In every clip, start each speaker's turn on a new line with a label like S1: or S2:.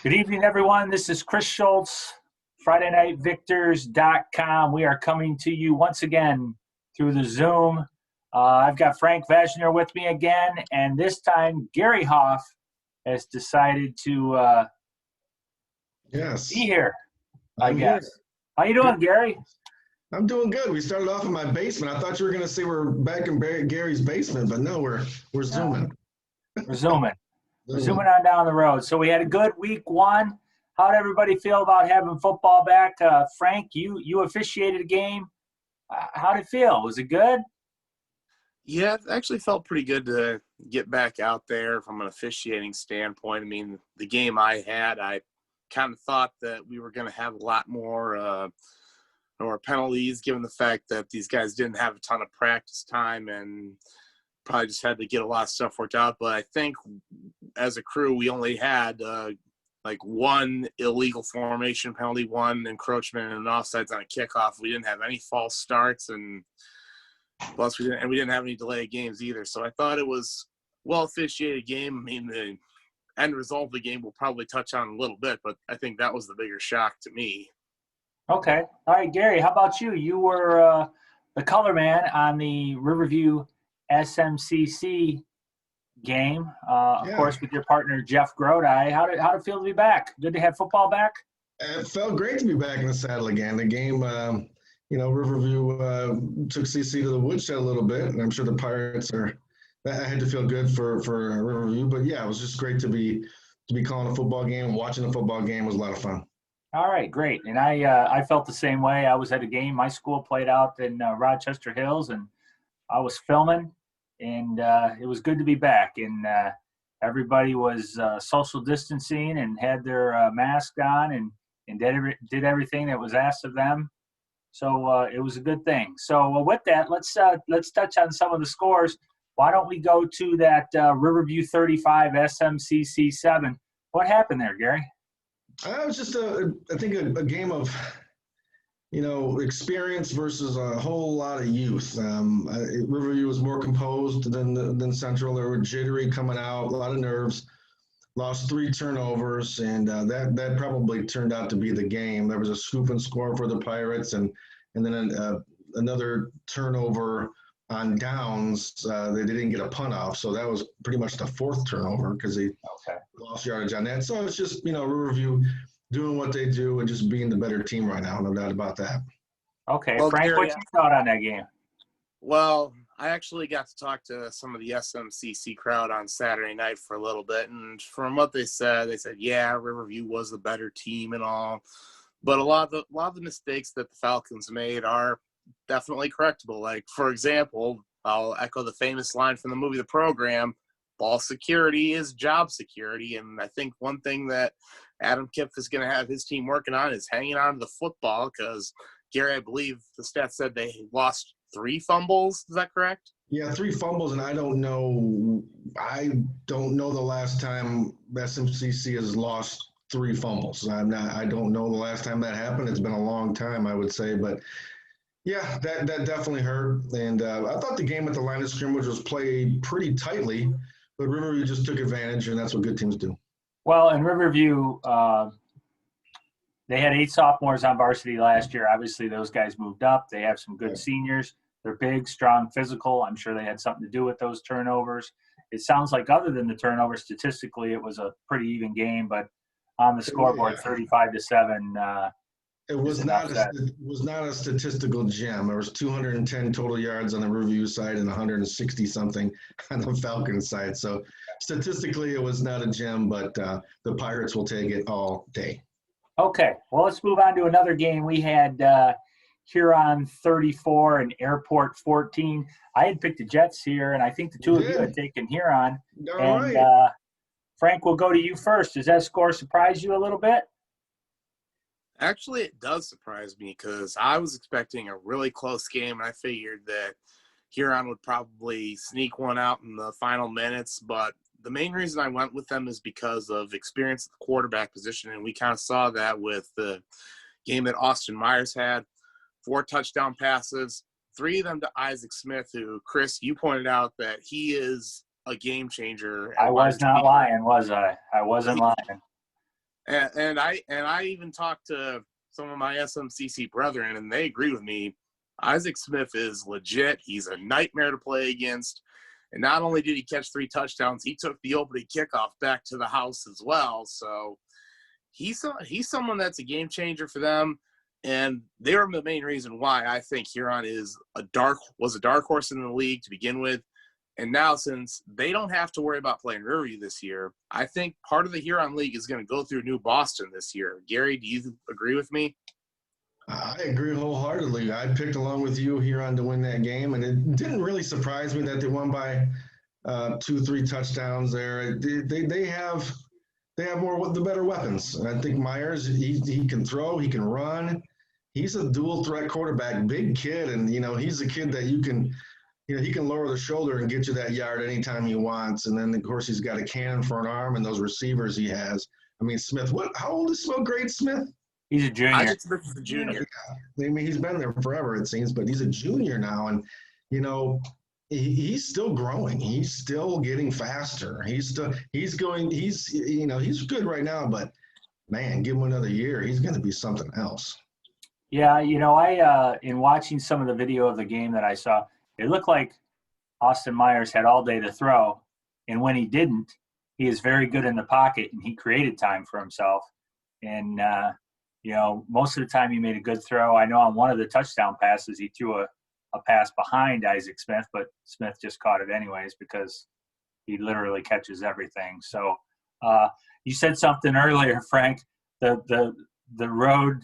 S1: Good evening, everyone. This is Chris Schultz, FridayNightVictors.com. We are coming to you once again through the Zoom. I've got Frank Vashner with me again, and this time Gary Hoff has decided to
S2: Yes,
S1: be here, I
S2: I'm here.
S1: guess. How you doing, Gary?
S2: I'm doing good. We started off in my basement. I thought you were going to say we're back in Gary's basement, but no, we're zooming.
S1: We're zooming. We're zooming on down the road. So we had a good week one. How did everybody feel about having football back? Frank, you officiated a game. How did it feel? Was it good?
S3: Yeah, it actually felt pretty good to get back out there from an officiating standpoint. I mean, the game I had, I kind of thought that we were going to have a lot more penalties, given the fact that these guys didn't have a ton of practice time and probably just had to get a lot of stuff worked out. But I think as a crew, we only had like one illegal formation penalty, one encroachment, and an offsides on a kickoff. We didn't have any false starts, and plus we didn't have any delay games either. So I thought it was well officiated game. I mean, the end result of the game we'll probably touch on a little bit, but I think that was the bigger shock to me.
S1: Okay. All right, Gary, how about you? You were the color man on the Riverview SMCC game, of course, with your partner, Jeff Grodi. How did it feel to be back? Good to have football back?
S2: It felt great to be back in the saddle again. The game, Riverview took CC to the woodshed a little bit, and I'm sure the Pirates I had to feel good for Riverview, but yeah, it was just great to be calling a football game. Watching a football game was a lot of fun.
S1: All right, great. And I felt the same way. I was at a game. My school played out in Rochester Hills, and I was filming, and it was good to be back. And everybody was social distancing and had their mask on and did everything that was asked of them. So it was a good thing. So with that, let's touch on some of the scores. Why don't we go to that Riverview 35, SMCC 7? What happened there, Gary?
S2: It was just a game of, experience versus a whole lot of youth. Riverview was more composed than Central. They were jittery coming out, a lot of nerves. Lost 3 turnovers, and that probably turned out to be the game. There was a scoop and score for the Pirates, and then another turnover on downs. They didn't get a punt off, so that was pretty much the 4th turnover because they lost yardage on that. So it's just, Riverview doing what they do and just being the better team right now, no doubt about that.
S1: Okay, well, Frank, what you thought on that game?
S3: Well, I actually got to talk to some of the SMCC crowd on Saturday night for a little bit, and from what they said, yeah, Riverview was the better team and all, but a lot of the mistakes that the Falcons made are definitely correctable. Like, for example, I'll echo the famous line from the movie The Program: ball security is job security. And I think one thing that Adam Kipp is going to have his team working on is hanging on to the football, because Gary, I believe the stats said they lost 3 fumbles. Is that correct?
S2: Yeah, 3 fumbles, and I don't know the last time SMCC has lost 3 fumbles. I don't know the last time that happened. It's been a long time, I would say, but yeah, that definitely hurt. And I thought the game at the line of scrimmage was played pretty tightly, but Riverview just took advantage, and that's what good teams do.
S1: Well, in Riverview, they had 8 sophomores on varsity last year. Obviously, those guys moved up. They have some good seniors. They're big, strong, physical. I'm sure they had something to do with those turnovers. It sounds like other than the turnovers, statistically, it was a pretty even game. But on the scoreboard, 35-7.
S2: It was not a statistical gem. There was 210 total yards on the Riverview side and 160 something on the Falcons side. So statistically, it was not a gem, but the Pirates will take it all day.
S1: Okay, well, let's move on to another game. We had Huron 34 and Airport 14. I had picked the Jets here, and I think the two of you had taken Huron.
S2: All
S1: and
S2: right.
S1: Frank, we'll go to you first. Does that score surprise you a little bit?
S3: Actually, it does surprise me, because I was expecting a really close game, and I figured that Huron would probably sneak one out in the final minutes. But the main reason I went with them is because of experience at the quarterback position, and we kind of saw that with the game that Austin Myers had. 4 touchdown passes, 3 of them to Isaac Smith, who, Chris, you pointed out that he is a game changer.
S1: I was not lying, was I? I wasn't lying.
S3: And I even talked to some of my SMCC brethren, and they agree with me. Isaac Smith is legit. He's a nightmare to play against. And not only did he catch 3 touchdowns, he took the opening kickoff back to the house as well. So he's someone that's a game changer for them. And they're the main reason why I think Huron was a dark horse in the league to begin with. And now, since they don't have to worry about playing Riverview this year, I think part of the Huron League is going to go through New Boston this year. Gary, do you agree with me?
S2: I agree wholeheartedly. I picked along with you Huron to win that game, and it didn't really surprise me that they won by 2-3 touchdowns there. They have the better weapons. I think Myers, he can throw, he can run. He's a dual threat quarterback, big kid, and he's a kid that he can lower the shoulder and get you that yard anytime he wants. And then of course he's got a cannon for an arm and those receivers he has. I mean, Smith, how old is Grade Smith?
S1: He's a junior.
S3: Isaac Smith is a junior.
S2: Yeah. I mean, he's been there forever, it seems, but he's a junior now, and he's still growing. He's still getting faster. He's good right now, but man, give him another year, he's going to be something else.
S1: Yeah, I in watching some of the video of the game that I saw, it looked like Austin Myers had all day to throw, and when he didn't, he is very good in the pocket, and he created time for himself. And most of the time he made a good throw. I know on one of the touchdown passes he threw a pass behind Isaac Smith, but Smith just caught it anyways because he literally catches everything. So you said something earlier, Frank, the road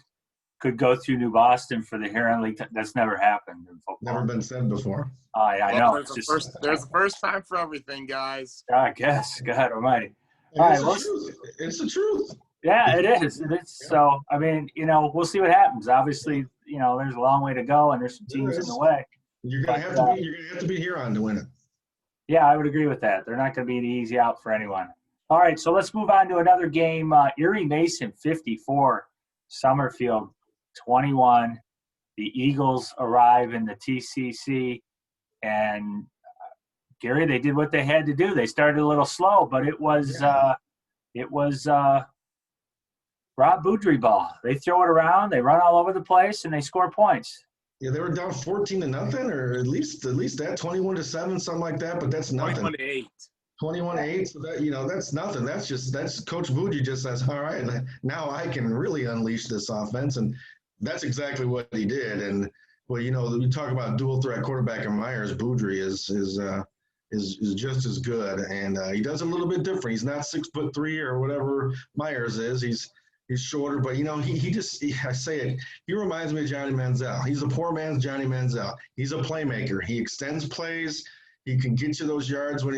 S1: could go through New Boston for the Huron League. That's never happened in football.
S2: Never been said before.
S1: I know.
S3: There's a first time for everything, guys.
S1: I guess. God almighty.
S2: It's the truth.
S1: Yeah, it is. So, I mean, we'll see what happens. Obviously, there's a long way to go, and there's some teams in the way.
S2: You're gonna have to be Huron to win it.
S1: Yeah, I would agree with that. They're not going to be the easy out for anyone. All right, so let's move on to another game. Erie Mason 54, Summerfield 21. The Eagles arrive in the TCC, and Gary, they did what they had to do. They started a little slow, but it was Rob Boudry ball. They throw it around, they run all over the place, and they score points.
S2: Yeah, they were down 14-0, or at least that 21-7, something like that. But that's nothing.
S3: 21-8.
S2: 21-8. So that's nothing. That's Coach Boudry just says, all right, now I can really unleash this offense, and that's exactly what he did. And well, we talk about dual threat quarterback and Myers. Boudry is just as good, and he does a little bit different. He's not 6'3" or whatever Myers is. He's shorter, but I say it. He reminds me of Johnny Manziel. He's a poor man's Johnny Manziel. He's a playmaker. He extends plays. He can get you those yards when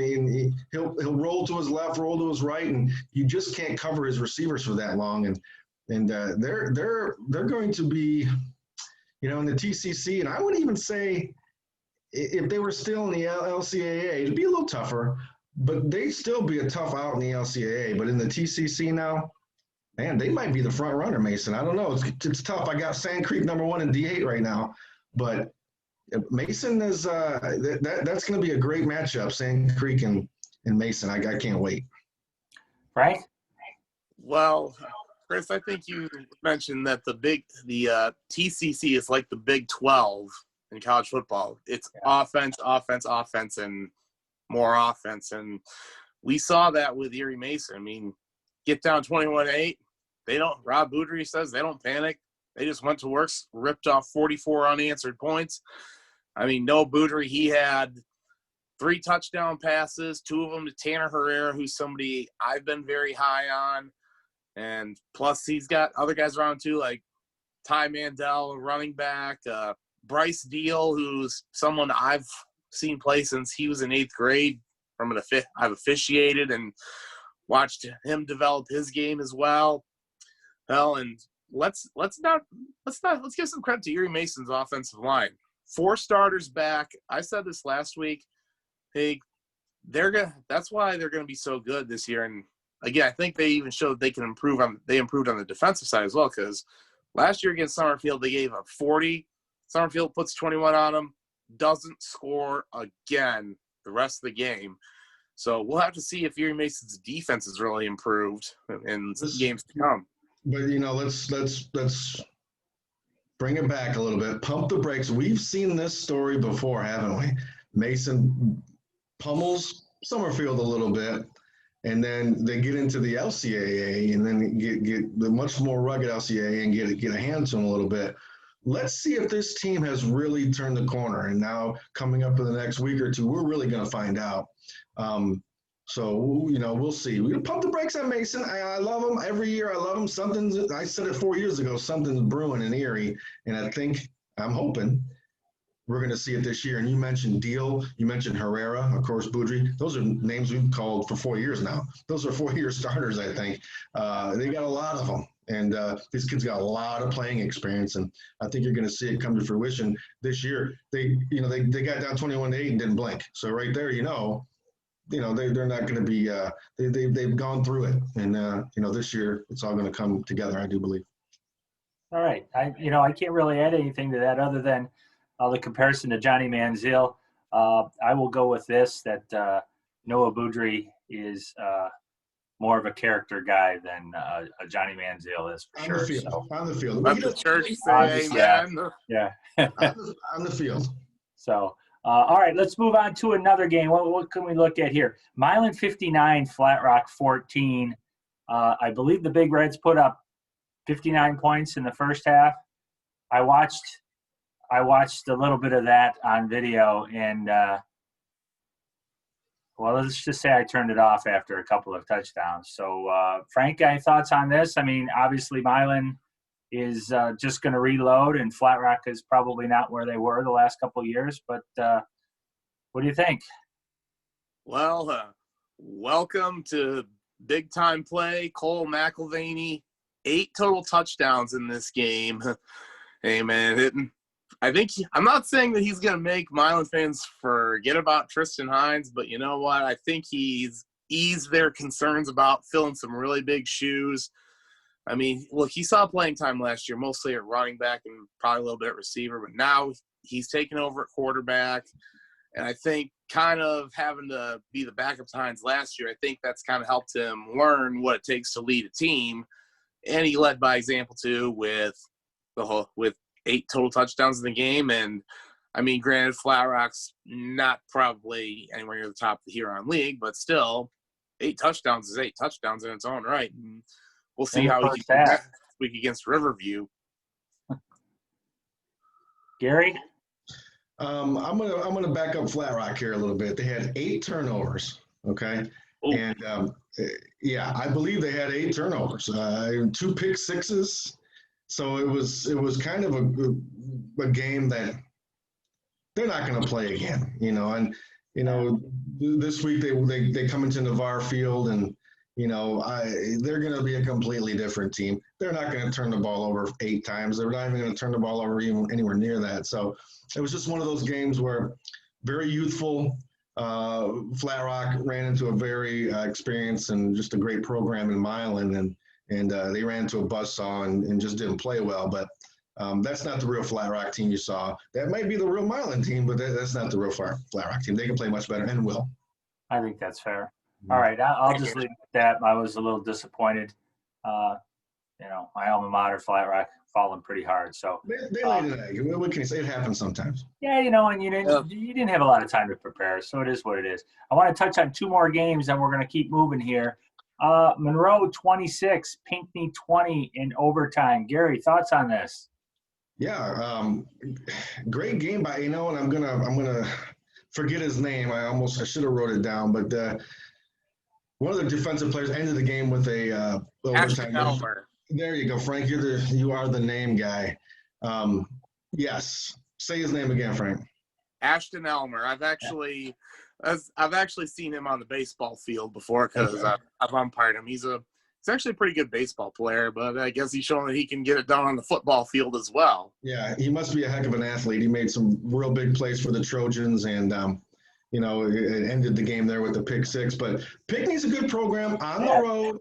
S2: he'll roll to his left, roll to his right, and you just can't cover his receivers for that long. And they're going to be, in the TCC, and I would even say if they were still in the LCAA, it'd be a little tougher, but they'd still be a tough out in the LCAA. But in the TCC now, man, they might be the front runner, Mason. I don't know. It's tough. I got Sand Creek #1 in D8 right now, but Mason is that's going to be a great matchup. Sand Creek and Mason. I can't wait.
S1: Right?
S3: Well, Chris, I think you mentioned that the TCC is like the Big 12 in college football. It's offense, and more offense, and we saw that with Erie Mason. I mean, get down 21-8. Rob Boudry says they don't panic. They just went to work, ripped off 44 unanswered points. I mean, no Boudry, he had 3 touchdown passes, 2 of them to Tanner Herrera, who's somebody I've been very high on. And plus he's got other guys around too, like Ty Mandel, a running back, Bryce Deal, who's someone I've seen play since he was in 8th grade. I've officiated and watched him develop his game as well. Well, and let's give some credit to Erie Mason's offensive line. 4 starters back. I said this last week. Hey, that's why they're gonna be so good this year. And again, I think they even showed they improved on the defensive side as well, because last year against Summerfield they gave up 40. Summerfield puts 21 on them, doesn't score again the rest of the game. So we'll have to see if Erie Mason's defense has really improved in games to come.
S2: But let's bring it back a little bit. Pump the brakes. We've seen this story before, haven't we? Mason pummels Summerfield a little bit, and then they get into the LCAA, and then get the much more rugged LCAA and get a hand to them a little bit. Let's see if this team has really turned the corner. And now coming up in the next week or two, we're really going to find out. So, we'll see. We pump the brakes on Mason. I love him every year. I love him. I said it 4 years ago, something's brewing in Erie. And I'm hoping we're going to see it this year. And you mentioned Deal. You mentioned Herrera, of course, Boudry. Those are names we've called for 4 years now. Those are 4-year starters, I think. They got a lot of them. And these kids got a lot of playing experience, and I think you're going to see it come to fruition this year. They got down 21-8 and didn't blink. So right there, they're not going to be. They've gone through it, and this year it's all going to come together. I do believe.
S1: All right, I can't really add anything to that other than the comparison to Johnny Manziel. I will go with this that Noah Boudry is. More of a character guy than a Johnny Manziel is for sure.
S2: On the field.
S3: Let the church say amen.
S1: Yeah.
S2: on the field.
S1: So, all right, let's move on to another game. What can we look at here? Milan 59, Flat Rock 14. I believe the Big Reds put up 59 points in the first half. I watched a little bit of that on video, and well, let's just say I turned it off after a couple of touchdowns. So, Frank, any thoughts on this? I mean, obviously Milan is just going to reload, and Flat Rock is probably not where they were the last couple of years. But what do you think?
S3: Well, welcome to big-time play. Cole McElvaney, 8 total touchdowns in this game. Hey, man, I'm not saying that he's going to make Milan fans forget about Tristan Hines, but you know what? I think he's eased their concerns about filling some really big shoes. I mean, look, he saw playing time last year, mostly at running back and probably a little bit at receiver, but now he's taken over at quarterback. And I think kind of having to be the backup to Hines last year, I think that's kind of helped him learn what it takes to lead a team. And he led by example too with 8 total touchdowns in the game. And, I mean, granted, Flat Rock's not probably anywhere near the top of the Huron League, but still, 8 touchdowns is 8 touchdowns in its own right. And we'll see how he can do that this week against Riverview.
S1: Gary?
S2: I'm gonna back up Flat Rock here a little bit. They had 8 turnovers, okay? Ooh. And, I believe they had 8 turnovers, 2 pick sixes. So it was kind of a game that they're not going to play again, and this week they come into Navarre Field and they're going to be a completely different team. They're not going to turn the ball over 8 times. They're not even going to turn the ball over even anywhere near that. So it was just one of those games where very youthful. Flat Rock ran into a very experienced and just a great program in Milan, and they ran into a buzzsaw and just didn't play well. But that's not the real Flat Rock team you saw. That might be the real Milan team, but that's not the real Flat Rock team. They can play much better and will.
S1: I think that's fair. All right, I'll just leave it at that. I was a little disappointed. My alma mater, Flat Rock, falling pretty hard. So
S2: they laid an egg. What can you say? It happens sometimes.
S1: Yeah, and you didn't have a lot of time to prepare, so it is what it is. I want to touch on 2 more games, and we're going to keep moving here. Monroe 26, Pinckney 20 in overtime. Gary, thoughts on this?
S2: Yeah, great game by and I'm gonna forget his name. I should have wrote it down, but one of the defensive players ended the game with a overtime.
S3: Elmer.
S2: There you go, Frank. You are the name guy. Yes, say his name again, Frank.
S3: Ashton Elmer. I've actually seen him on the baseball field before because I've umpired him. He's actually a pretty good baseball player, but I guess he's showing that he can get it done on the football field as well.
S2: Yeah, he must be a heck of an athlete. He made some real big plays for the Trojans, and it ended the game there with the pick 6. But Pinckney's a good program on the road,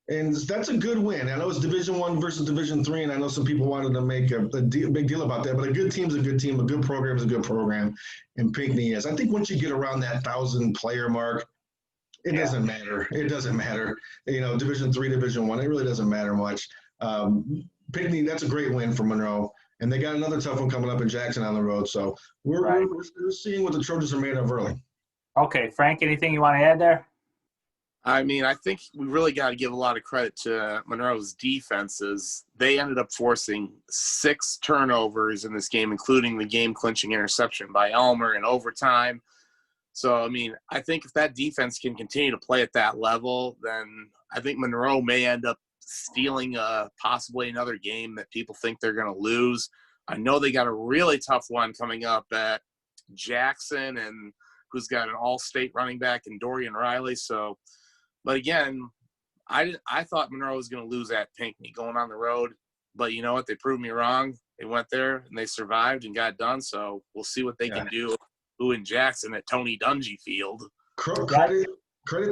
S2: and that's a good win. I know it's Division I versus Division III, and I know some people wanted to make a big deal about that, but a good team's a good team. A good program is a good program, and Pinckney is. I think once you get around that 1,000-player mark, It doesn't matter. It doesn't matter. Division III, Division I, it really doesn't matter much. Pinckney, that's a great win for Monroe. And they got another tough one coming up in Jackson on the road. So we're seeing what the Trojans are made of early.
S1: Okay, Frank, anything you want to add there?
S3: I mean, I think we really got to give a lot of credit to Monroe's defenses. They ended up forcing 6 turnovers in this game, including the game-clinching interception by Elmer in overtime. So, I mean, I think if that defense can continue to play at that level, then I think Monroe may end up stealing possibly another game that people think they're going to lose. I know they got a really tough one coming up at Jackson, and who's got an all-state running back in Dorian Riley. So, but again, I thought Monroe was going to lose at Pinckney going on the road. But you know what? They proved me wrong. They went there, and they survived and got done. So we'll see what they can do in Jackson at Tony Dungy Field.
S2: Credit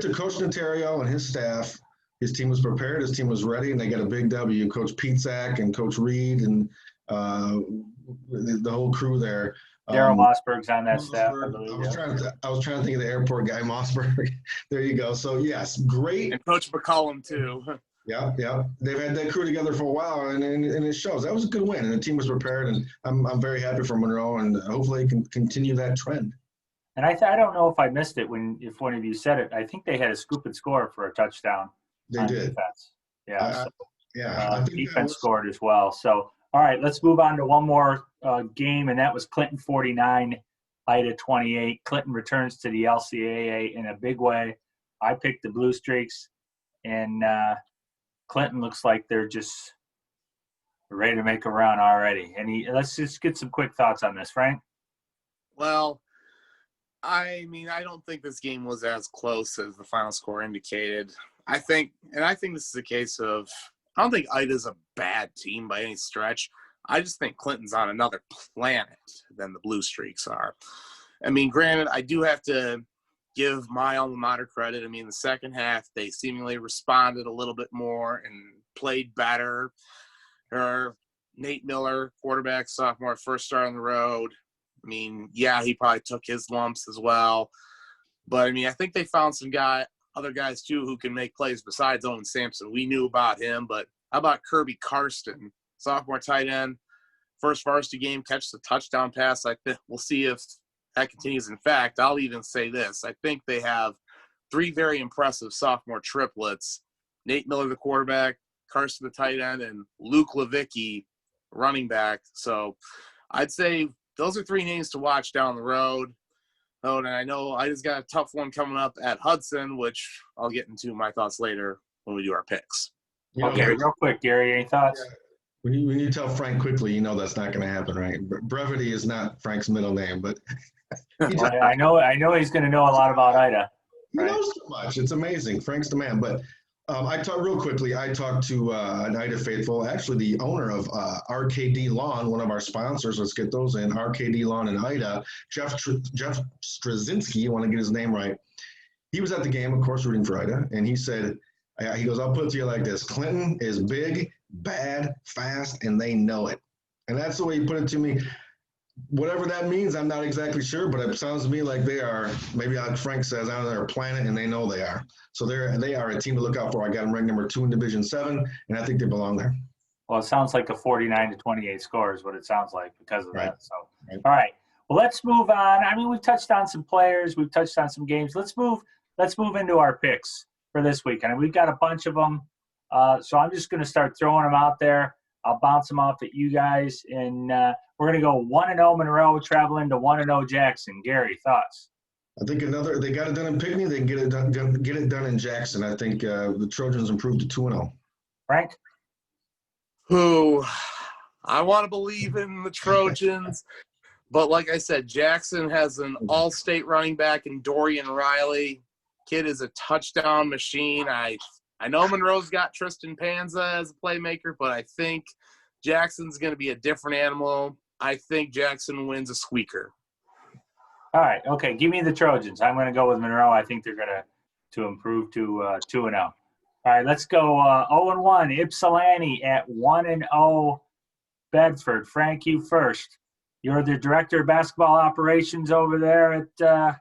S2: to Coach Notario and his staff. His team was prepared. His team was ready, and they got a big W. Coach Pietzak and Coach Reed and the whole crew there.
S1: Daryl Mossberg's on that staff, I
S2: I
S1: believe.
S2: was trying to think of the airport guy, Mossberg. There you go. So, yes, great.
S3: And Coach McCollum, too.
S2: Yeah. They've had that crew together for a while, and it shows. That was a good win, and the team was prepared, and I'm very happy for Monroe, and hopefully they can continue that trend.
S1: And I don't know if I missed it if one of you said it. I think they had a scoop and score for a touchdown.
S2: They did.
S1: Defense. Yeah.
S2: I think
S1: defense scored as well. So, all right, let's move on to one more game, and that was Clinton 49, Ida 28. Clinton returns to the LCAA in a big way. I picked the Blue Streaks, and Clinton looks like they're just ready to make a run already. And let's just get some quick thoughts on this, Frank.
S3: Well, I mean, I don't think this game was as close as the final score indicated. I think this is a case of, I don't think Ida's a bad team by any stretch. I just think Clinton's on another planet than the Blue Streaks are. I mean, granted, I do have to give my alma mater credit. I mean, the second half, they seemingly responded a little bit more and played better. Nate Miller, quarterback, sophomore, first start on the road. I mean, yeah, he probably took his lumps as well. But, I mean, I think they found other guys, too, who can make plays besides Owen Sampson. We knew about him, but how about Kirby Karsten, sophomore tight end, first varsity game, catches a touchdown pass. We'll see if that continues. In fact, I'll even say this. I think they have 3 very impressive sophomore triplets, Nate Miller, the quarterback, Karsten, the tight end, and Luke Levicki, running back. So I'd say those are 3 names to watch down the road. Oh, and I know I just got a tough one coming up at Hudson, which I'll get into my thoughts later when we do our picks.
S1: Okay, real quick, Gary, any thoughts?
S2: Yeah. When you tell Frank quickly, you know that's not going to happen, right? Brevity is not Frank's middle name, but
S1: I know he's going to know a lot about Ida.
S2: He knows so much. It's amazing. Frank's the man. But I talked to an Ida faithful, actually the owner of RKD Lawn, one of our sponsors. Let's get those in. RKD Lawn in Ida. Jeff Straczynski, I want to get his name right. He was at the game, of course, rooting for Ida, and he said, he goes, I'll put it to you like this. Clinton is big, bad, fast, and they know it. And that's the way he put it to me. Whatever that means, I'm not exactly sure, but it sounds to me like they are, maybe like Frank says, on their planet, and they know they are. So they are a team to look out for. I got them ranked number 2 in Division 7, and I think they belong there.
S1: Well, it sounds like a 49-28 score is what it sounds like because of that. So,
S2: Right.
S1: All right. Well, let's move on. I mean, we've touched on some players. We've touched on some games. Let's move into our picks for this week. And we've got a bunch of them. So I'm just going to start throwing them out there. I'll bounce them off at you guys. And we're going to go 1-0 Monroe, traveling to 1-0 Jackson. Gary, thoughts?
S2: I think they got it done in Pinckney. They can get it done in Jackson. I think the Trojans improved to 2-0.
S1: Frank?
S3: I want to believe in the Trojans. But like I said, Jackson has an all-state running back in Dorian Riley. Kid is a touchdown machine. I know Monroe's got Tristan Panza as a playmaker, but I think Jackson's going to be a different animal. I think Jackson wins a squeaker.
S1: All right. Okay. Give me the Trojans. I'm going to go with Monroe. I think they're going to improve to 2-0. All right. Let's go 0-1 Ypsilanti at 1-0 Bedford. Frank, you first. You're the director of basketball operations over there at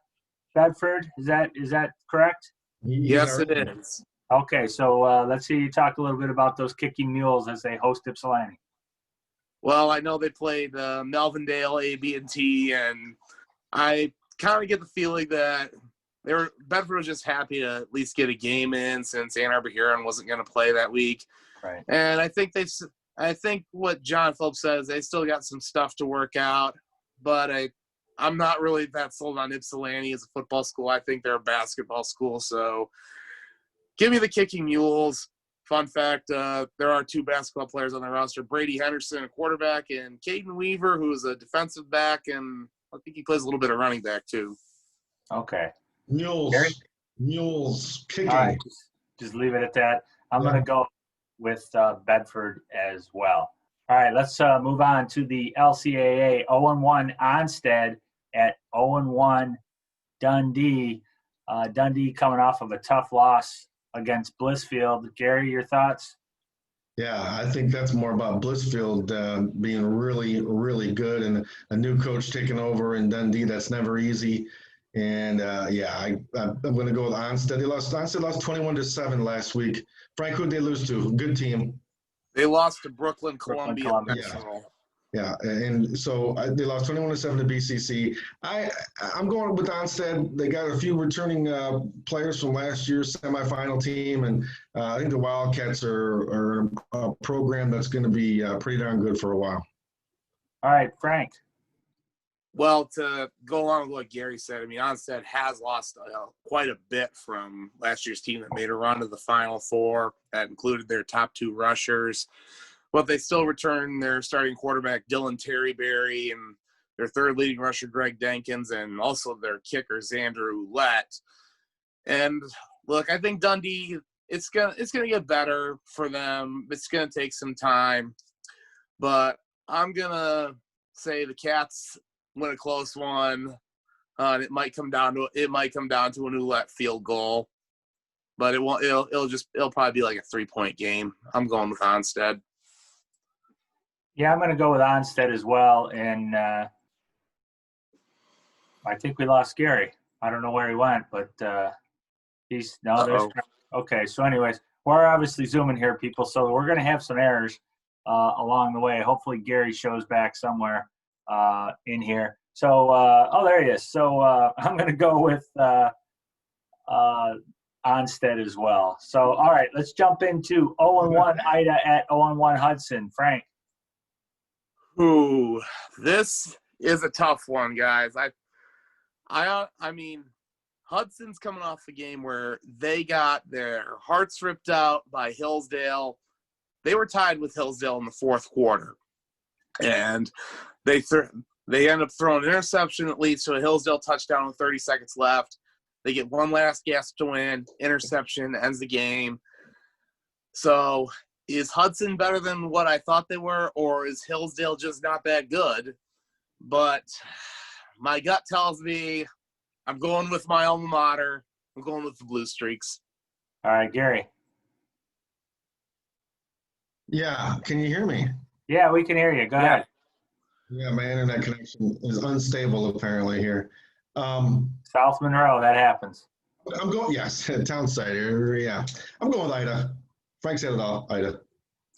S1: Bedford. Is that correct?
S3: Yes, it is.
S1: Okay, so let's hear you talk a little bit about those kicking mules as they host Ypsilanti.
S3: Well, I know they played Melvindale, AB&T, and I kind of get the feeling that Bedford was just happy to at least get a game in since Ann Arbor Huron wasn't going to play that week.
S1: Right.
S3: And I think what John Phillips says, they still got some stuff to work out, but I'm not really that sold on Ypsilanti as a football school. I think they're a basketball school, so give me the Kicking Mules. Fun fact, there are 2 basketball players on the roster, Brady Henderson, a quarterback, and Caden Weaver, who is a defensive back, and I think he plays a little bit of running back too.
S1: Okay.
S2: Mules. Mules. Kicking.
S1: All right, just leave it at that. I'm going to go with Bedford as well. All right, let's move on to the LCAA. 0-1 Onstead at 0-1 Dundee. Dundee coming off of a tough loss against Blissfield. Gary, your thoughts?
S2: Yeah, I think that's more about Blissfield being really, really good and a new coach taking over in Dundee. That's never easy. And I'm going to go with Onstead. Onstead lost 21-7 last week. Frank, who'd they lose to? Good team.
S3: They lost to Brooklyn Columbia.
S2: Yeah, and so they lost 21-7 to BCC. I'm going with Onstead. They got a few returning players from last year's semifinal team, and I think the Wildcats are a program that's going to be pretty darn good for a while.
S1: All right, Frank.
S3: Well, to go along with what Gary said, I mean, Onstead has lost quite a bit from last year's team that made a run to the Final Four. That included their top 2 rushers. But they still return their starting quarterback, Dylan Terryberry, and their 3rd leading rusher, Greg Denkins, and also their kicker, Xander Ouellette. And look, I think Dundee, it's gonna get better for them. It's gonna take some time, but I'm gonna say the Cats win a close one. It might come down to an Ouellette field goal, but it won't. It'll probably be like a 3-point game. I'm going with Onstead.
S1: Yeah, I'm going to go with Onstead as well, and I think we lost Gary. I don't know where he went, but there's okay. So, anyways, we're obviously zooming here, people, so we're going to have some errors along the way. Hopefully, Gary shows back somewhere in here. So, there he is. So, I'm going to go with Onstead as well. So, all right, let's jump into 0-1 Ida at 0-1 Hudson. Frank.
S3: Ooh, this is a tough one, guys. I mean, Hudson's coming off a game where they got their hearts ripped out by Hillsdale. They were tied with Hillsdale in the 4th quarter, and they end up throwing an interception that leads to a Hillsdale touchdown with 30 seconds left. They get one last gasp to win. Interception ends the game. So is Hudson better than what I thought they were, or is Hillsdale just not that good? But my gut tells me I'm going with my alma mater. I'm going with the Blue Streaks.
S1: All right, Gary.
S2: Yeah, can you hear me?
S1: Yeah, we can hear you. Go ahead.
S2: Yeah, my internet connection is unstable apparently here.
S1: South Monroe, that happens.
S2: I'm going, yes, Townside here. Yeah, I'm going with Ida. Frank said it all, Ida.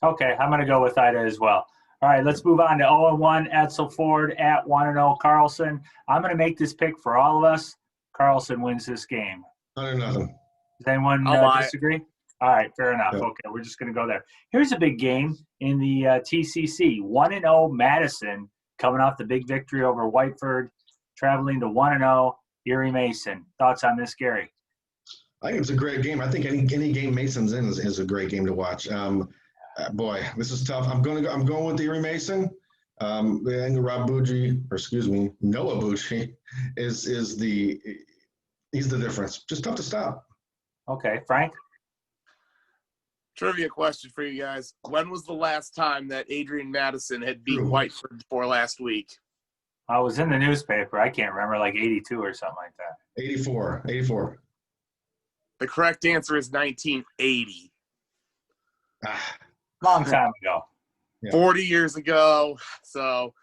S1: Okay, I'm going to go with Ida as well. All right, let's move on to 0-1 Edsel Ford at 1-0 Carlson. I'm going to make this pick for all of us. Carlson wins this game.
S2: 100-0.
S1: Does anyone disagree? All right, fair enough.
S2: Yep.
S1: Okay, we're just going to go there. Here's a big game in the TCC. 1-0 Madison coming off the big victory over Whiteford, traveling to 1-0 Erie Mason. Thoughts on this, Gary?
S2: I think it's a great game. I think any game Mason's in is a great game to watch. Boy, this is tough. I'm going with Erie Mason. And Noah Bucci is the difference. Just tough to stop.
S1: Okay, Frank.
S3: Trivia question for you guys. When was the last time that Adrian Madison had beat Whiteford before last week?
S1: I was in the newspaper. I can't remember, like 82 or something like that.
S2: 84.
S3: The correct answer is 1980.
S1: Long time ago.
S2: Yeah.
S3: 40 years ago. So,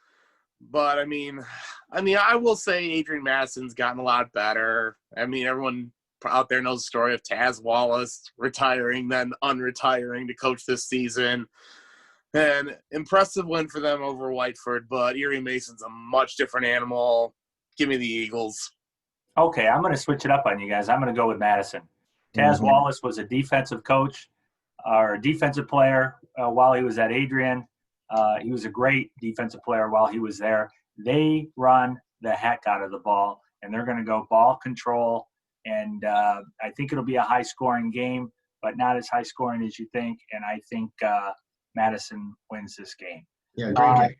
S3: but I mean, I will say Adrian Madison's gotten a lot better. I mean, everyone out there knows the story of Taz Wallace retiring, then unretiring to coach this season. And impressive win for them over Whiteford, but Erie Mason's a much different animal. Give me the Eagles.
S1: Okay, I'm going to switch it up on you guys. I'm going to go with Madison. Taz Wallace was a defensive coach or a defensive player while he was at Adrian. He was a great defensive player while he was there. They run the heck out of the ball, and they're going to go ball control. And I think it'll be a high-scoring game, but not as high-scoring as you think. And I think Madison wins this game.
S2: Yeah, great game.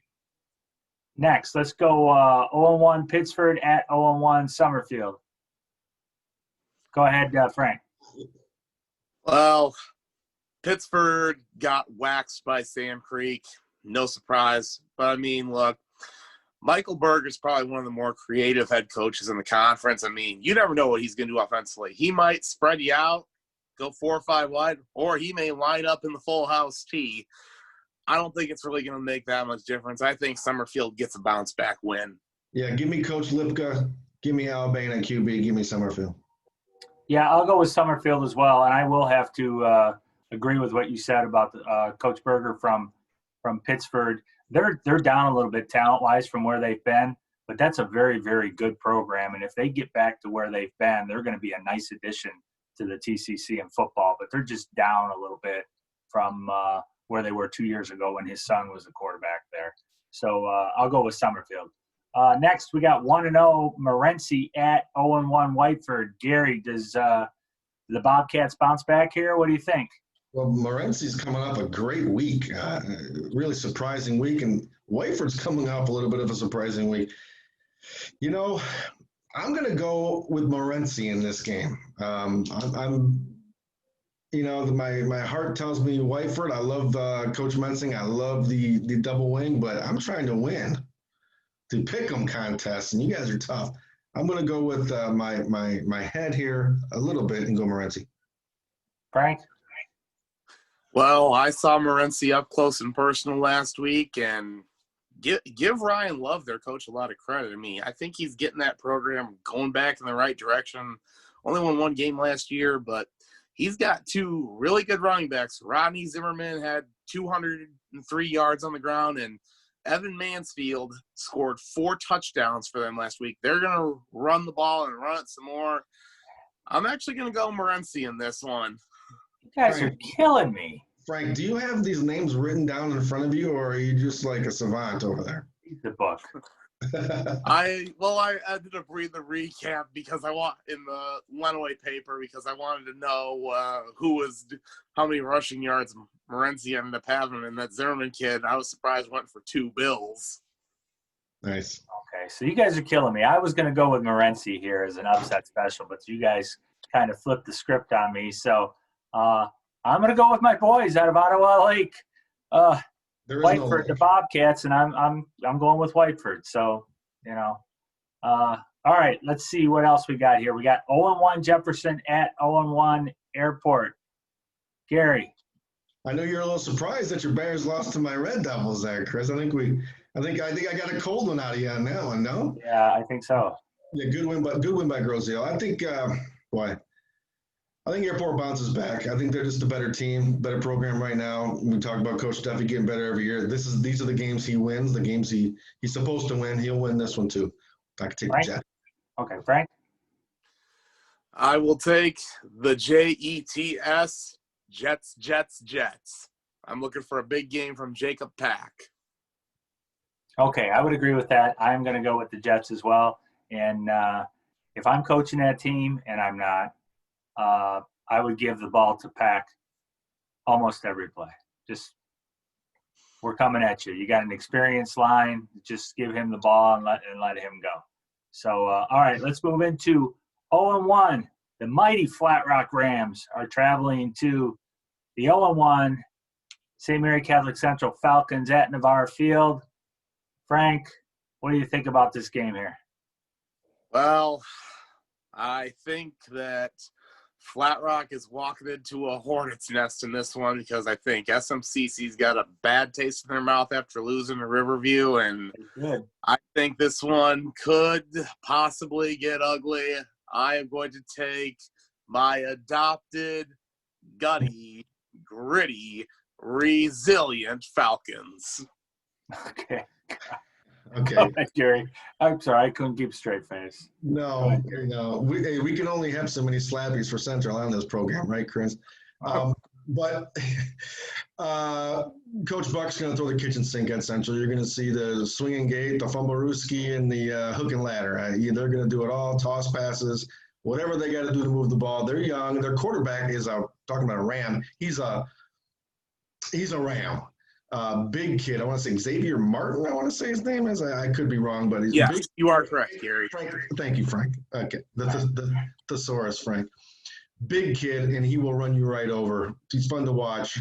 S1: Next, let's go 0-1 Pittsford at 0-1 Summerfield. Go ahead, Frank.
S3: Well, Pittsford got waxed by Sand Creek. No surprise. But, I mean, look, Michael Berger is probably one of the more creative head coaches in the conference. I mean, you never know what he's going to do offensively. He might spread you out, go 4 or 5 wide, or he may line up in the full house tee. I don't think it's really going to make that much difference. I think Summerfield gets a bounce-back win.
S2: Yeah, give me Coach Lipka. Give me Al Bain at QB. Give me Summerfield. Yeah,
S1: I'll go with Summerfield as well, and I will have to agree with what you said about Coach Berger from Pittsford. They're down a little bit talent-wise from where they've been, but that's a very, very good program. And if they get back to where they've been, they're going to be a nice addition to the TCC in football. But they're just down a little bit from where they were 2 years ago when his son was the quarterback there. So I'll go with Summerfield. Next, we got 1-0 Morenci at 0-1 Whiteford. Gary, does the Bobcats bounce back here? What do you think?
S2: Well, Morenci's coming off a great week, really surprising week, and Whiteford's coming off a little bit of a surprising week. You know, I'm going to go with Morenci in this game. My heart tells me Whiteford. I love Coach Mensing. I love the double wing, but I'm trying to win the pick'em contest, and you guys are tough. I'm going to go with my head here a little bit and go Morenci.
S1: Frank?
S3: Well, I saw Morenci up close and personal last week, and give Ryan Love, their coach, a lot of credit. I mean, I think he's getting that program going back in the right direction. Only won 1 game last year, but he's got 2 really good running backs. Rodney Zimmerman had 203 yards on the ground, and Evan Mansfield scored 4 touchdowns for them last week. They're going to run the ball and run it some more. I'm actually going to go Morenci in this one.
S1: You guys are killing me.
S2: Frank, do you have these names written down in front of you, or are you just like a savant over there?
S1: Read the book.
S3: I ended up reading the recap because I want in the Lenawee paper because I wanted to know how many rushing yards Morenci ended up having, and that Zimmerman kid, I was surprised went for 2 bills.
S2: Nice.
S1: Okay, so you guys are killing me. I was going to go with Morenci here as an upset special, but you guys kind of flipped the script on me. So I'm going to go with my boys out of Ottawa Lake, Whiteford, the Bobcats, and I'm going with Whiteford. So, all right, let's see what else we got here. We got 0-1 Jefferson at 0-1 Airport. Gary.
S2: I know you're a little surprised that your Bears lost to my Red Devils there, Chris. I think I got a cold one out of you on that one, no?
S1: Yeah, I think so.
S2: Yeah, good win by Grosdale. I think I think Airport bounces back. I think they're just a better team, better program right now. We talk about Coach Duffy getting better every year. These are the games he wins, the games he's supposed to win. He'll win this one too. I could take
S1: Frank?
S2: the Jets.
S1: Okay, Frank?
S3: I will take the JETS, Jets. I'm looking for a big game from Jacob Pack.
S1: Okay, I would agree with that. I'm going to go with the Jets as well. And if I'm coaching that team, and I'm not, I would give the ball to Pack almost every play. Just, we're coming at you. You got an experienced line. Just give him the ball and let him go. So, all right, let's move into 0-1. The mighty Flat Rock Rams are traveling to the 0-1 St. Mary Catholic Central Falcons at Navarre Field. Frank, what do you think about this game here?
S3: Well, I think that Flat Rock is walking into a hornet's nest in this one because I think SMCC's got a bad taste in their mouth after losing to Riverview, and I think this one could possibly get ugly. I am going to take my adopted, gutty, gritty, resilient Falcons.
S1: Okay.
S2: Okay.
S1: Go ahead, Gary. I'm sorry, I couldn't keep a straight face.
S2: No, no. We can only have so many slappies for Central on this program, right, Chris? But Coach Buck's going to throw the kitchen sink at Central. You're going to see the swinging gate, the fumblerooski, and the hook and ladder. They're going to do it all, toss passes, whatever they got to do to move the ball. They're young. Their quarterback is talking about a ram. He's a ram. Big kid. I want to say Xavier Martin. I want to say his name is. I could be wrong, but he's
S3: yes,
S2: big.
S3: You are correct, Gary.
S2: Frank, thank you, Frank. Okay, the thesaurus, Frank. Big kid, and he will run you right over. He's fun to watch.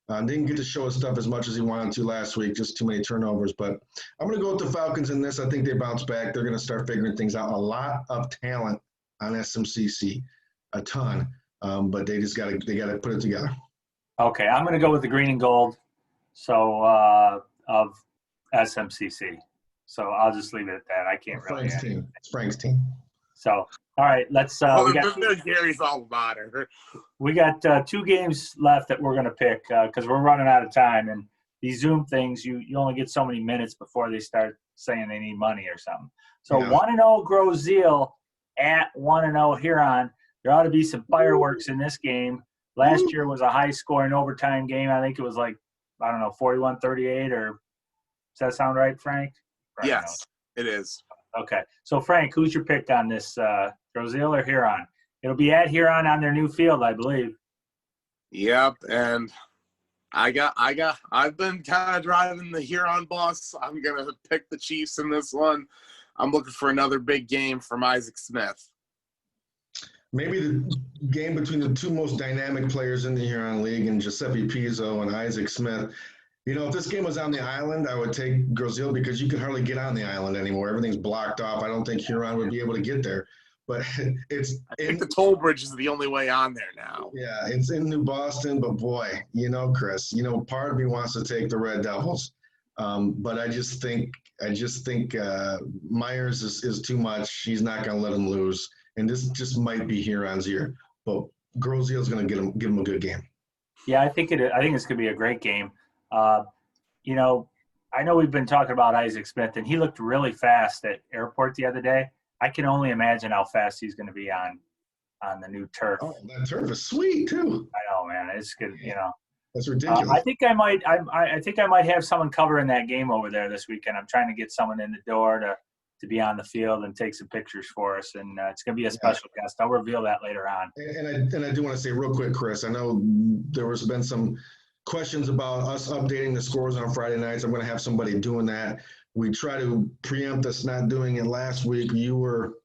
S2: Didn't get to show his stuff as much as he wanted to last week, just too many turnovers. But I'm going to go with the Falcons in this. I think they bounce back. They're going to start figuring things out. A lot of talent on SMCC, a ton. But they got to put it together.
S1: Okay, I'm going to go with the green and gold. So of SMCC. So I'll just leave it at that. I can't really.
S2: Frank's team. It's Frank's team.
S1: So all right, let's.
S3: Gary's all about it.
S1: We got 2 games left that we're going to pick because we're running out of time. And these Zoom things, you only get so many minutes before they start saying they need money or something. So 1-0 Grow Zeal at 1-0 Huron. There ought to be some fireworks in this game. Last year was a high-scoring overtime game. I think it was like, I don't know, 41-38 or does that sound right, Frank? Right,
S3: yes, it is.
S1: Okay. So, Frank, who's your pick on this, Grow Zeal or Huron? It'll be at Huron on their new field, I believe.
S3: Yep, and I've been kind of driving the Huron bus. I'm going to pick the Chiefs in this one. I'm looking for another big game from Isaac Smith.
S2: Maybe the game between the 2 most dynamic players in the Huron League, and Giuseppe Pizzo and Isaac Smith. If this game was on the island, I would take Grow Zeal because you can hardly get on the island anymore. Everything's blocked off. I don't think Huron would be able to get there. But I
S3: think the toll bridge is the only way on there now.
S2: Yeah, it's in New Boston, but boy, Chris, part of me wants to take the Red Devils. But I just think Myers is too much. He's not going to let him lose. And this just might be Huron's year. But Grow Zeal is going to give him a good game.
S1: Yeah, I think it's going to be a great game. I know we've been talking about Isaac Smith, and he looked really fast at Airport the other day. I can only imagine how fast he's going to be on the new turf.
S2: Oh, that turf is sweet too.
S1: I know, man. It's good.
S2: That's ridiculous.
S1: I think I might have someone covering that game over there this weekend. I'm trying to get someone in the door to be on the field and take some pictures for us, and it's going to be a special guest. I'll reveal that later on.
S2: And I do want to say real quick, Chris. I know there has been some questions about us updating the scores on Friday nights. I'm going to have somebody doing that. We try to preempt us not doing it last week. You were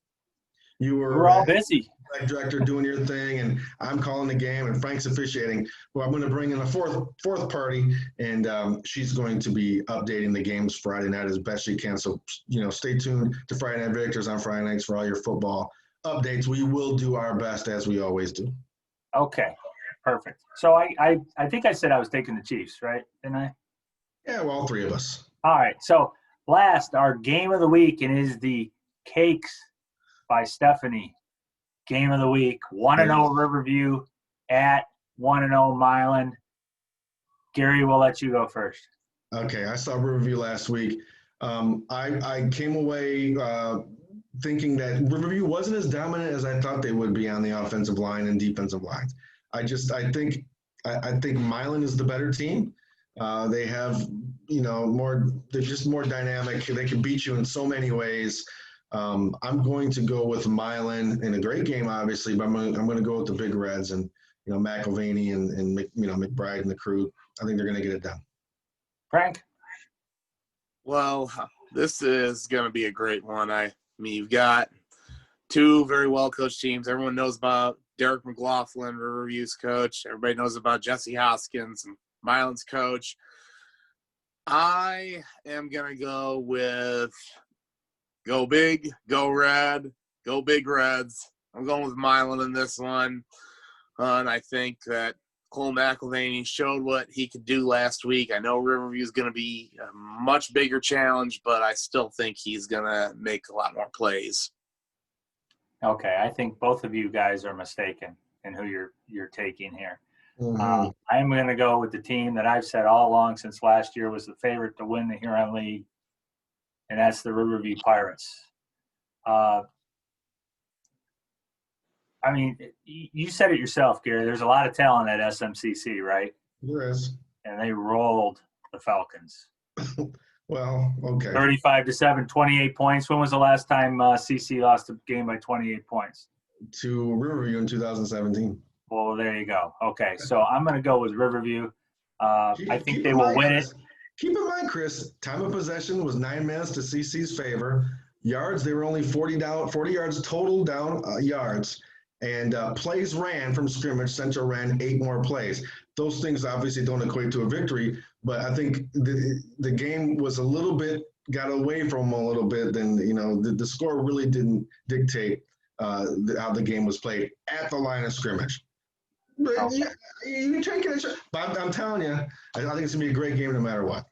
S1: all busy.
S2: Director doing your thing, and I'm calling the game, and Frank's officiating. Well, I'm going to bring in a fourth party, and she's going to be updating the games Friday night as best she can. So, stay tuned to Friday Night Victors on Friday nights for all your football updates. We will do our best as we always do.
S1: Okay, perfect. So I think I said I was taking the Chiefs, right? Didn't I?
S2: Yeah, well, all 3 of us.
S1: All right. So last, our game of the week, and is the Cakes by Stephanie. Game of the week, 1-0 Riverview at 1-0 Milan. Gary, we'll let you go first.
S2: Okay, I saw Riverview last week. I came away thinking that Riverview wasn't as dominant as I thought they would be on the offensive line and defensive lines. I think Milan is the better team. They have they're just more dynamic. They can beat you in so many ways. I'm going to go with Milan in a great game, obviously, but I'm going to go with the Big Reds and McElvaney and McBride and the crew. I think they're going to get it done.
S1: Frank?
S3: Well, this is going to be a great one. I mean, you've got 2 very well-coached teams. Everyone knows about Derek McLaughlin, Riverview's coach. Everybody knows about Jesse Hoskins, and Milan's coach. I am going to go with go big, go red, go Big Reds. I'm going with Milan in this one. And I think that Cole McElvaney showed what he could do last week. I know Riverview is going to be a much bigger challenge, but I still think he's going to make a lot more plays.
S1: Okay, I think both of you guys are mistaken. and who you're taking here.
S2: Mhm.
S1: I'm going to go with the team that I've said all along since last year was the favorite to win the Huron League, and that's the Riverview Pirates. I mean, you said it yourself, Gary. There's a lot of talent at SMCC, right?
S2: There is.
S1: And they rolled the Falcons.
S2: Well, okay.
S1: 35-7, 28 points. When was the last time CC lost a game by 28 points?
S2: To Riverview in 2017.
S1: Well, there you go. Okay, so I'm going to go with Riverview. I think
S2: Keep
S1: they
S2: in
S1: will
S2: mind,
S1: win
S2: Chris,
S1: it.
S2: Keep in mind, Chris, time of possession was 9 minutes to CC's favor. Yards, they were only 40 yards total down yards. And plays ran from scrimmage. Central ran 8 more plays. Those things obviously don't equate to a victory, but I think the game was a little bit, got away from them a little bit. Then, the score really didn't dictate how the game was played at the line of scrimmage. But you take it, but I'm telling you, I think it's gonna be a great game no matter what.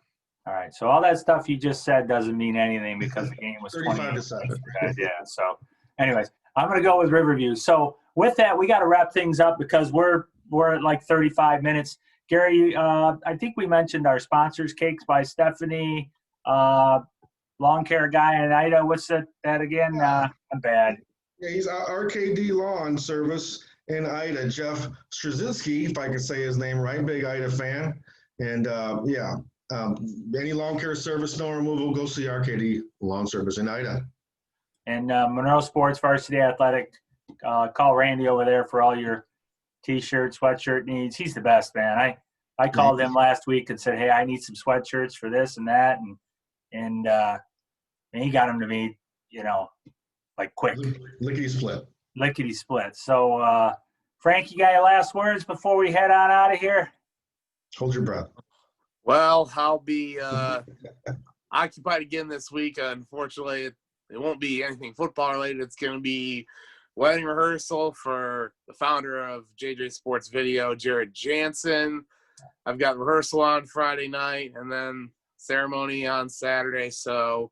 S1: All right, so all that stuff you just said doesn't mean anything because the game was
S2: 35-7.
S1: Yeah. So, anyways, I'm going to go with Riverview. So with that, we got to wrap things up because we're at like 35 minutes. Gary, I think we mentioned our sponsors, Cakes by Stephanie, Lawn Care Guy in Ida. What's that again? I'm bad.
S2: Yeah, he's RKD Lawn Service in Ida. Jeff Straczynski, if I can say his name right, big Ida fan. And any lawn care service, snow removal, go see RKD Lawn Service in Ida.
S1: And Monroe Sports Varsity Athletic, call Randy over there for all your T-shirt, sweatshirt needs. He's the best, man. I called him last week and said, hey, I need some sweatshirts for this and that. And he got them to me, like quick. Lickety split. So, Frank, you got your last words before we head on out of here?
S2: Hold your breath.
S3: Well, I'll be occupied again this week. Unfortunately, it won't be anything football related. It's going to be wedding rehearsal for the founder of JJ Sports Video, Jared Jansen. I've got rehearsal on Friday night and then ceremony on Saturday. So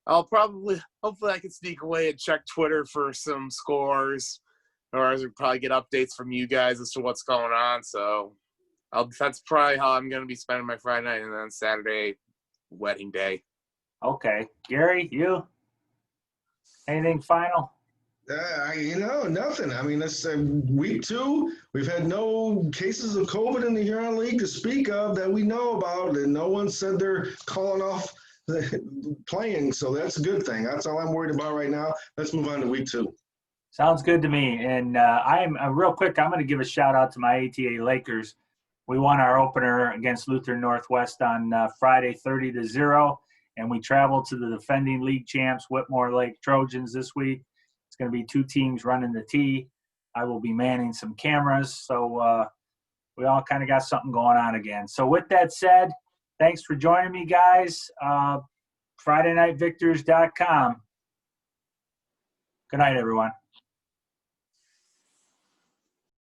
S3: hopefully I can sneak away and check Twitter for some scores, or I'll probably get updates from you guys as to what's going on. So that's probably how I'm going to be spending my Friday night, and then Saturday, wedding day.
S1: Okay. Gary, you? Anything final?
S2: Nothing. I mean, this week 2. We've had no cases of COVID in the Huron League to speak of that we know about, and no one said they're calling off playing. So that's a good thing. That's all I'm worried about right now. Let's move on to week 2. Sounds
S1: good to me. And I'm real quick. I'm going to give a shout out to my ATA Lakers. We won our opener against Lutheran Northwest on Friday, 30-0, and we traveled to the defending league champs, Whitmore Lake Trojans, this week. It's going to be 2 teams running the tee. I will be manning some cameras, so we all kind of got something going on again. So with that said, thanks for joining me, guys. FridayNightVictors.com. Good night, everyone.